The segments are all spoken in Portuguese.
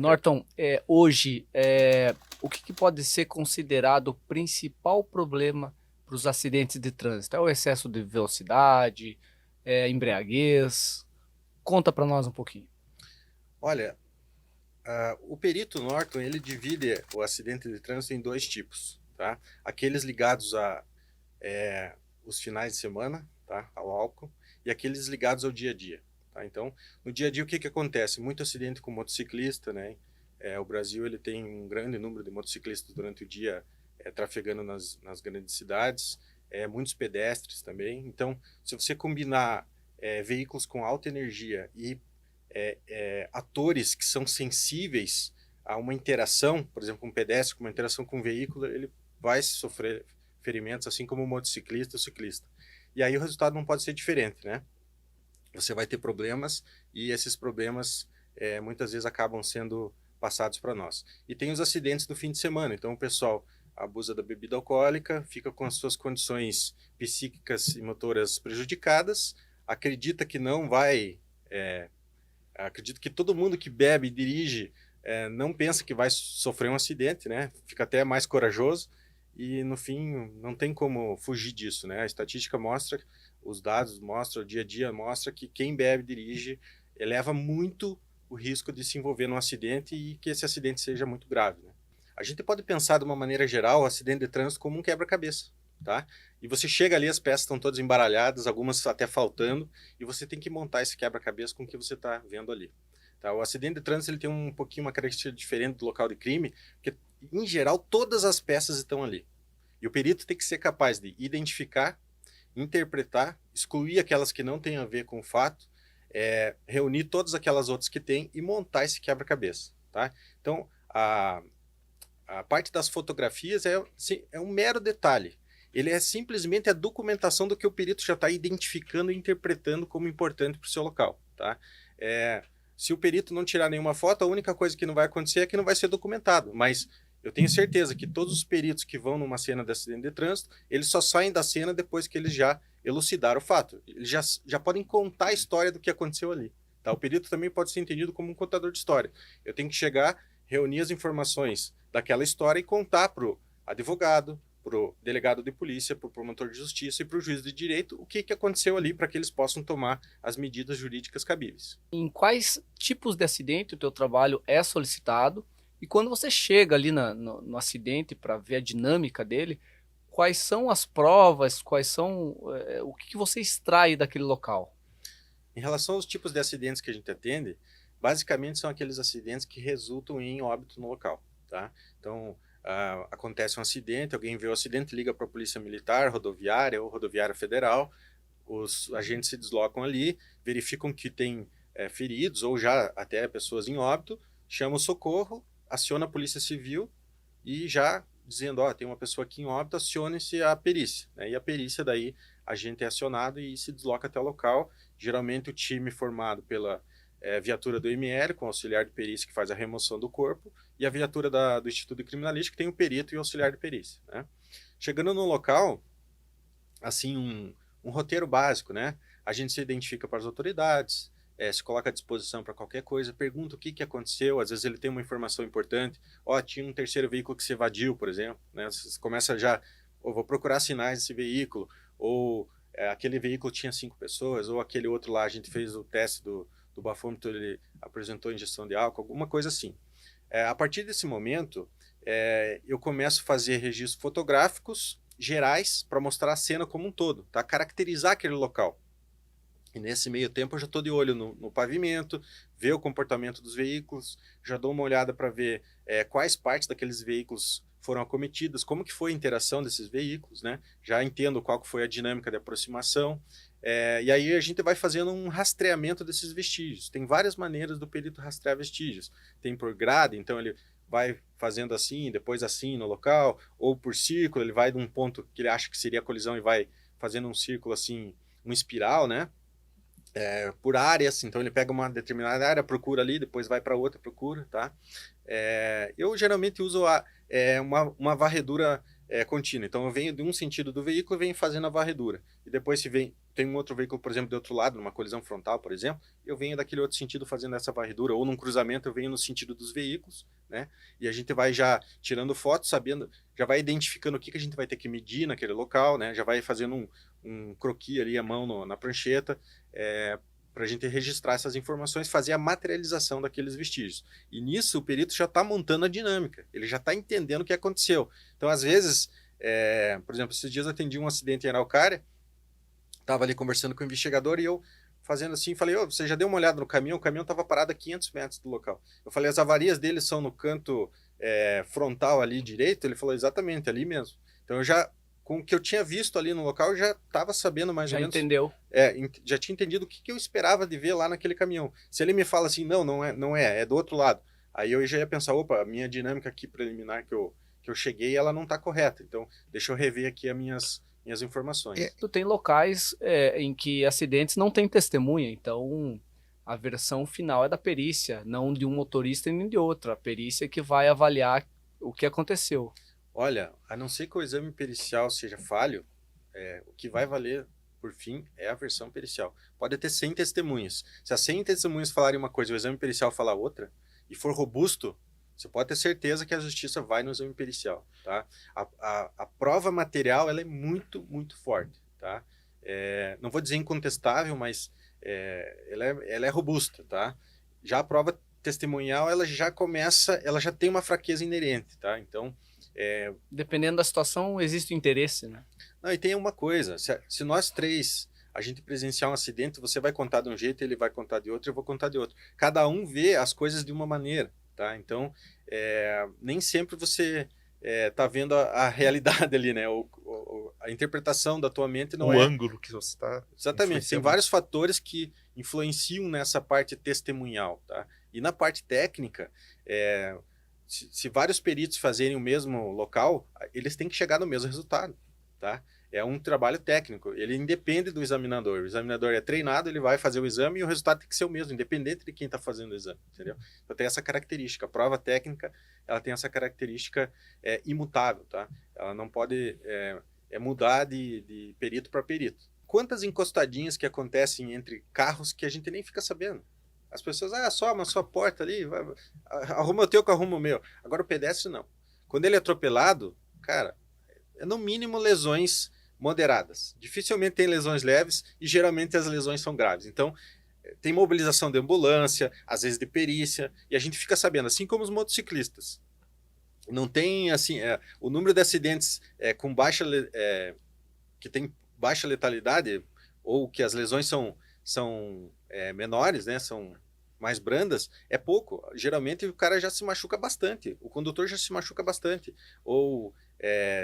Norton, hoje, o que pode ser considerado o principal problema para os acidentes de trânsito? É o excesso de velocidade, é a embriaguez? Conta para nós um pouquinho. Olha, o perito Norton, ele divide o acidente de trânsito em dois tipos, tá? Aqueles ligados os finais de semana, tá? Ao álcool, e aqueles ligados ao dia a dia, tá? Então, no dia a dia, o que acontece? Muito acidente com motociclista, né? O Brasil, ele tem um grande número de motociclistas durante o dia trafegando nas grandes cidades, muitos pedestres também. Então, se você combinar veículos com alta energia e atores que são sensíveis a uma interação, por exemplo, um pedestre com uma interação com um veículo, ele vai sofrer ferimentos, assim como o motociclista e o ciclista. E aí o resultado não pode ser diferente, né? Você vai ter problemas e esses problemas muitas vezes acabam sendo passados para nós. E tem os acidentes do fim de semana, então o pessoal abusa da bebida alcoólica, fica com as suas condições psíquicas e motoras prejudicadas, acredita que não vai... acredito que todo mundo que bebe e dirige não pensa que vai sofrer um acidente, né? Fica até mais corajoso e no fim não tem como fugir disso, né? A estatística mostra, os dados mostram, o dia a dia mostra que quem bebe e dirige eleva muito o risco de se envolver num acidente e que esse acidente seja muito grave, né? A gente pode pensar de uma maneira geral o acidente de trânsito como um quebra-cabeça, tá? E você chega ali, as peças estão todas embaralhadas, algumas até faltando, e você tem que montar esse quebra-cabeça com o que você está vendo ali. Tá? O acidente de trânsito ele tem um pouquinho uma característica diferente do local de crime, porque, em geral, todas as peças estão ali. E o perito tem que ser capaz de identificar, interpretar, excluir aquelas que não têm a ver com o fato, reunir todas aquelas outras que tem e montar esse quebra-cabeça. Tá? Então, a parte das fotografias é um mero detalhe. Ele é simplesmente a documentação do que o perito já está identificando e interpretando como importante para o seu local. Tá? Se o perito não tirar nenhuma foto, a única coisa que não vai acontecer é que não vai ser documentado. Mas eu tenho certeza que todos os peritos que vão numa cena de acidente de trânsito, eles só saem da cena depois que eles já elucidaram o fato. Eles já podem contar a história do que aconteceu ali. Tá? O perito também pode ser entendido como um contador de história. Eu tenho que chegar, reunir as informações daquela história e contar para o advogado, para o delegado de polícia, para o promotor de justiça e para o juiz de direito o que aconteceu ali para que eles possam tomar as medidas jurídicas cabíveis. Em quais tipos de acidente o teu trabalho é solicitado? E quando você chega ali no acidente para ver a dinâmica dele, quais são as provas, o que você extrai daquele local? Em relação aos tipos de acidentes que a gente atende, basicamente são aqueles acidentes que resultam em óbito no local. Tá? Então, acontece um acidente, alguém vê o acidente, liga para a polícia militar, rodoviária ou rodoviária federal, os agentes se deslocam ali, verificam que tem feridos ou já até pessoas em óbito, chama o socorro, aciona a polícia civil e já dizendo, tem uma pessoa aqui em óbito, acione-se a perícia. Né? E a perícia daí, a gente é acionado e se desloca até o local, geralmente o time formado pela viatura do ML, com o auxiliar de perícia que faz a remoção do corpo, e a viatura do Instituto de Criminalística, que tem o perito e o auxiliar de perícia. Né? Chegando no local, assim, um roteiro básico, né? A gente se identifica para as autoridades, se coloca à disposição para qualquer coisa, pergunta o que aconteceu, às vezes ele tem uma informação importante, tinha um terceiro veículo que se evadiu, por exemplo, né? Você começa já, vou procurar sinais desse veículo, ou aquele veículo tinha 5 pessoas, ou aquele outro lá, a gente fez o teste do bafômetro, ele apresentou ingestão de álcool, alguma coisa assim. A partir desse momento, eu começo a fazer registros fotográficos gerais para mostrar a cena como um todo, tá? Caracterizar aquele local. E nesse meio tempo eu já estou de olho no pavimento, ver o comportamento dos veículos, já dou uma olhada para ver quais partes daqueles veículos foram acometidas, como que foi a interação desses veículos, né? Já entendo qual que foi a dinâmica de aproximação, e aí a gente vai fazendo um rastreamento desses vestígios. Tem várias maneiras do perito rastrear vestígios. Tem por grade, então ele vai fazendo assim, depois assim no local, ou por círculo, ele vai de um ponto que ele acha que seria a colisão e vai fazendo um círculo assim, uma espiral, né? Por áreas, então ele pega uma determinada área, procura ali, depois vai para outra, procura, tá? Eu geralmente uso uma varredura contínua. Então eu venho de um sentido do veículo e venho fazendo a varredura. E depois se tem um outro veículo, por exemplo, do outro lado, numa colisão frontal, por exemplo, eu venho daquele outro sentido fazendo essa varredura. Ou num cruzamento eu venho no sentido dos veículos, né? E a gente vai já tirando fotos, sabendo, já vai identificando o que a gente vai ter que medir naquele local, né? Já vai fazendo um croquis ali à mão na prancheta, para a gente registrar essas informações, fazer a materialização daqueles vestígios. E nisso o perito já está montando a dinâmica, ele já está entendendo o que aconteceu. Então, às vezes, por exemplo, esses dias eu atendi um acidente em Araucária, estava ali conversando com o investigador e eu fazendo assim, falei, você já deu uma olhada no caminhão? O caminhão estava parado a 500 metros do local. Eu falei, as avarias dele são no canto frontal ali direito? Ele falou, exatamente, ali mesmo. Então eu já, com o que eu tinha visto ali no local, eu já estava sabendo mais ou menos. Já entendeu. Já tinha entendido o que eu esperava de ver lá naquele caminhão. Se ele me fala assim, não é do outro lado. Aí eu já ia pensar, opa, a minha dinâmica aqui preliminar que eu cheguei, ela não está correta. Então, deixa eu rever aqui as minhas informações. Tu tem locais em que acidentes não tem testemunha, então a versão final é da perícia, não de um motorista nem de outro. A perícia que vai avaliar o que aconteceu. Olha, a não ser que o exame pericial seja falho, o que vai valer, por fim, é a versão pericial. Pode ter 100 testemunhas. Se as 100 testemunhas falarem uma coisa e o exame pericial falar outra, e for robusto, você pode ter certeza que a justiça vai no exame pericial, tá? A prova material, ela é muito, muito forte, tá? Não vou dizer incontestável, mas ela é robusta, tá? Já a prova testemunhal, ela já tem uma fraqueza inerente, tá? Então, dependendo da situação, existe interesse, né? Não, e tem uma coisa, se nós três a gente presenciar um acidente, você vai contar de um jeito, ele vai contar de outro, eu vou contar de outro. Cada um vê as coisas de uma maneira, tá? Então, nem sempre você tá vendo a realidade ali, né? A interpretação da tua mente não o é... ângulo que você está... Exatamente, tem vários fatores que influenciam nessa parte testemunhal, tá? E na parte técnica, se vários peritos fazerem o mesmo local, eles têm que chegar no mesmo resultado, tá? É um trabalho técnico, ele independe do examinador. O examinador é treinado, ele vai fazer o exame e o resultado tem que ser o mesmo, independente de quem está fazendo o exame, entendeu? Então tem essa característica. A prova técnica, ela tem essa característica imutável, tá? Ela não pode mudar de perito para perito. Quantas encostadinhas que acontecem entre carros que a gente nem fica sabendo? As pessoas, só uma sua porta ali, arruma o teu que arruma o meu. Agora o pedestre não. Quando ele é atropelado, cara, é no mínimo lesões moderadas. Dificilmente tem lesões leves e geralmente as lesões são graves. Então, tem mobilização de ambulância, às vezes de perícia, e a gente fica sabendo, assim como os motociclistas. Não tem, assim, o número de acidentes com que tem baixa letalidade, ou que as lesões são menores, né, são mais brandas, é pouco. Geralmente o cara já se machuca bastante, o condutor já se machuca bastante, ou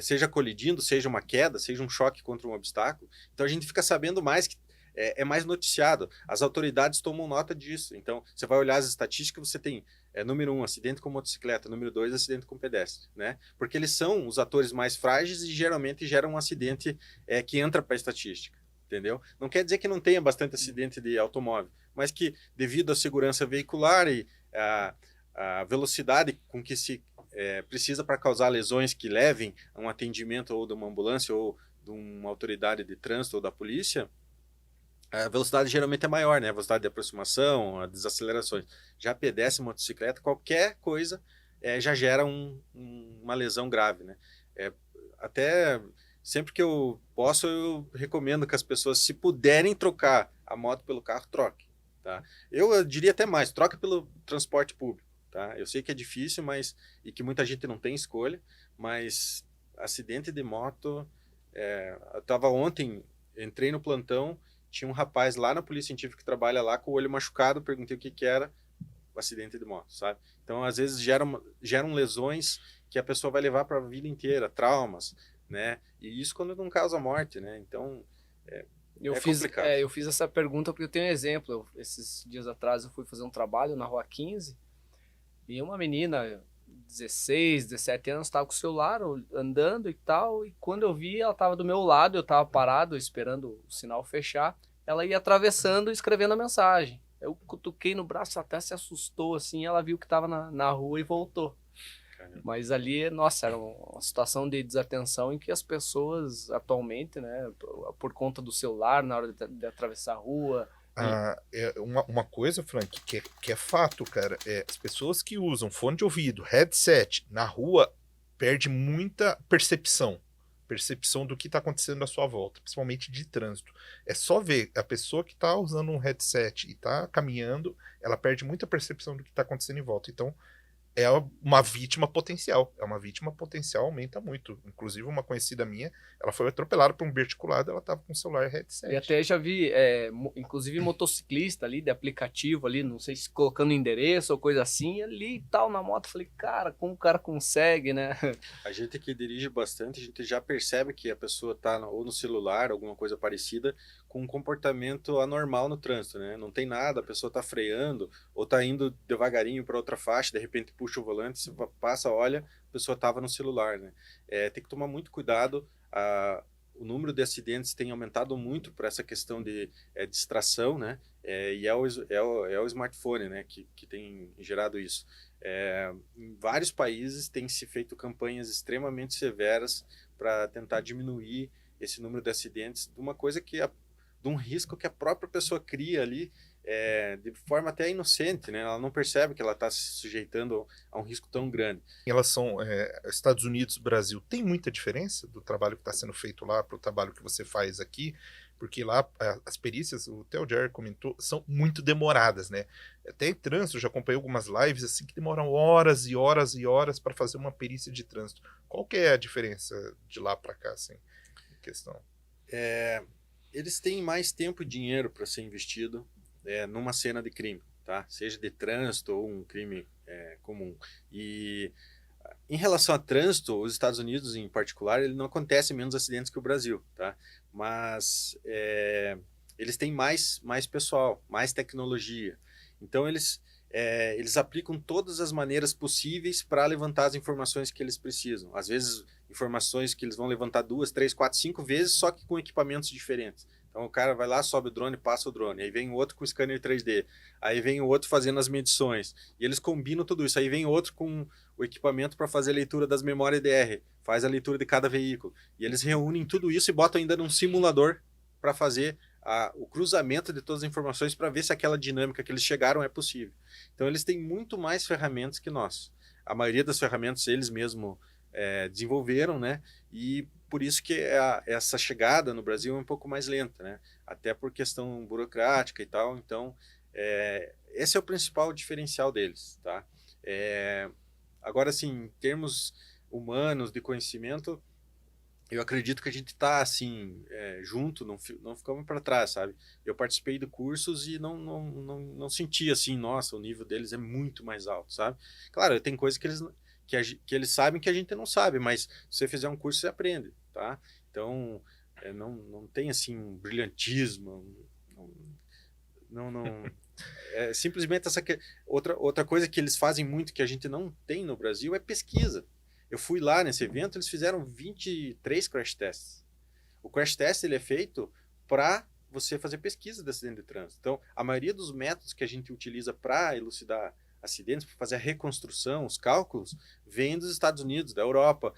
seja colidindo, seja uma queda, seja um choque contra um obstáculo. Então a gente fica sabendo mais, que é mais noticiado, as autoridades tomam nota disso. Então você vai olhar as estatísticas, você tem número 1, acidente com motocicleta, número 2, acidente com pedestre, né? Porque eles são os atores mais frágeis e geralmente geram um acidente que entra para a estatística, entendeu? Não quer dizer que não tenha bastante acidente de automóvel, mas que devido à segurança veicular e a velocidade com que se precisa para causar lesões que levem a um atendimento ou de uma ambulância ou de uma autoridade de trânsito ou da polícia, a velocidade geralmente é maior, né? A velocidade de aproximação, as desacelerações. Já pedestre, motocicleta, qualquer coisa já gera uma lesão grave, né? Até sempre que eu posso, eu recomendo que as pessoas, se puderem trocar a moto pelo carro, troque, tá? Eu diria até mais, troca pelo transporte público. Tá? Eu sei que é difícil, e que muita gente não tem escolha, mas acidente de moto... eu estava ontem, entrei no plantão, tinha um rapaz lá na Polícia Científica que trabalha lá com o olho machucado, perguntei o que era o acidente de moto, sabe? Então, às vezes, geram lesões que a pessoa vai levar para a vida inteira, traumas, né? E isso quando não causa morte, né? Então, complicado. Eu fiz essa pergunta porque eu tenho um exemplo. Esses dias atrás eu fui fazer um trabalho na Rua 15, e uma menina, 16, 17 anos, estava com o celular andando e tal, e quando eu vi, ela estava do meu lado, eu estava parado esperando o sinal fechar, ela ia atravessando e escrevendo a mensagem. Eu cutuquei no braço, até se assustou, assim, ela viu que estava na rua e voltou. Caramba. Mas ali, nossa, era uma situação de desatenção em que as pessoas atualmente, né, por conta do celular na hora de atravessar a rua. É uma coisa, Frank, que é fato, cara, as pessoas que usam fone de ouvido, headset, na rua, perde muita percepção do que está acontecendo à sua volta, principalmente de trânsito. É só ver a pessoa que está usando um headset e está caminhando, ela perde muita percepção do que está acontecendo em volta. Então, é uma vítima potencial. É uma vítima potencial, aumenta muito. Inclusive, uma conhecida minha, ela foi atropelada por um verticulado, ela estava com o celular headset. E até já vi, inclusive motociclista ali, de aplicativo ali, não sei se colocando endereço ou coisa assim, ali e tal, na moto. Falei, cara, como o cara consegue, né? A gente que dirige bastante, a gente já percebe que a pessoa está ou no celular, alguma coisa parecida, com um comportamento anormal no trânsito, né? Não tem nada, a pessoa está freando ou está indo devagarinho para outra faixa, de repente puxa o volante, você passa, olha, a pessoa estava no celular, né? Tem que tomar muito cuidado. O número de acidentes tem aumentado muito por essa questão de distração, né? E é o smartphone, né, que tem gerado isso. Em vários países tem se feito campanhas extremamente severas para tentar diminuir esse número de acidentes, de uma coisa de um risco que a própria pessoa cria ali, de forma até inocente, né? Ela não percebe que ela está se sujeitando a um risco tão grande. Em relação aos Estados Unidos, Brasil, tem muita diferença do trabalho que está sendo feito lá para o trabalho que você faz aqui? Porque lá as perícias, o Theo Jer comentou, são muito demoradas, né? Até em trânsito, eu já acompanhei algumas lives assim que demoram horas e horas e horas para fazer uma perícia de trânsito. Qual que é a diferença de lá para cá, assim, em questão? Eles têm mais tempo e dinheiro para ser investido numa cena de crime, tá? Seja de trânsito ou um crime comum. E em relação a trânsito, os Estados Unidos em particular, ele não acontece menos acidentes que o Brasil, tá? Mas eles têm mais pessoal, mais tecnologia. Então eles aplicam todas as maneiras possíveis para levantar as informações que eles precisam. Às vezes, informações que eles vão levantar 2, 3, 4, 5 vezes, só que com equipamentos diferentes. Então o cara vai lá, sobe o drone, passa o drone. Aí vem o outro com o scanner 3D. Aí vem o outro fazendo as medições. E eles combinam tudo isso. Aí vem outro com o equipamento para fazer a leitura das memórias EDR. Faz a leitura de cada veículo. E eles reúnem tudo isso e botam ainda num simulador para fazer o cruzamento de todas as informações para ver se aquela dinâmica que eles chegaram é possível. Então eles têm muito mais ferramentas que nós. A maioria das ferramentas eles mesmos desenvolveram, né? E por isso que essa chegada no Brasil é um pouco mais lenta, né? Até por questão burocrática e tal. Então, esse é o principal diferencial deles, tá? Agora, assim, em termos humanos, de conhecimento, eu acredito que a gente está, assim, junto, não ficamos para trás, sabe? Eu participei de cursos e não senti, assim, nossa, o nível deles é muito mais alto, sabe? Claro, tem coisas que eles sabem que a gente não sabe, mas se você fizer um curso, você aprende, tá? Então, não tem, assim, um brilhantismo, simplesmente outra coisa que eles fazem muito que a gente não tem no Brasil é pesquisa. Eu fui lá nesse evento, eles fizeram 23 crash tests. O crash test ele é feito para você fazer pesquisa de acidente de trânsito. Então, a maioria dos métodos que a gente utiliza para elucidar acidentes, para fazer a reconstrução, os cálculos, vem dos Estados Unidos, da Europa,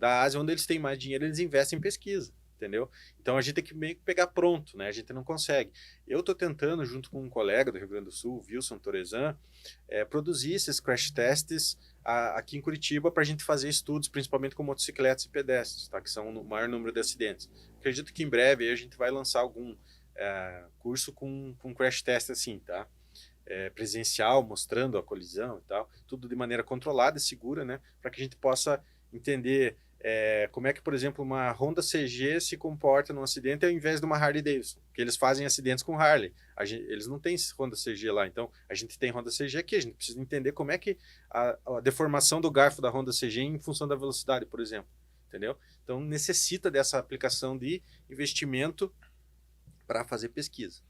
da Ásia, onde eles têm mais dinheiro, eles investem em pesquisa, entendeu? Então a gente tem que meio que pegar pronto, né? A gente não consegue. Eu estou tentando, junto com um colega do Rio Grande do Sul, Wilson Torezan, produzir esses crash tests aqui em Curitiba para a gente fazer estudos, principalmente com motocicletas e pedestres, tá? Que são o maior número de acidentes. Acredito que em breve aí a gente vai lançar algum curso com crash test assim, tá? Presencial, mostrando a colisão e tal, tudo de maneira controlada e segura, né? Para que a gente possa entender como é que, por exemplo, uma Honda CG se comporta num acidente ao invés de uma Harley Davidson, que eles fazem acidentes com Harley. Eles não têm Honda CG lá, então a gente tem Honda CG aqui, a gente precisa entender como é que a deformação do garfo da Honda CG em função da velocidade, por exemplo, entendeu? Então necessita dessa aplicação de investimento para fazer pesquisa.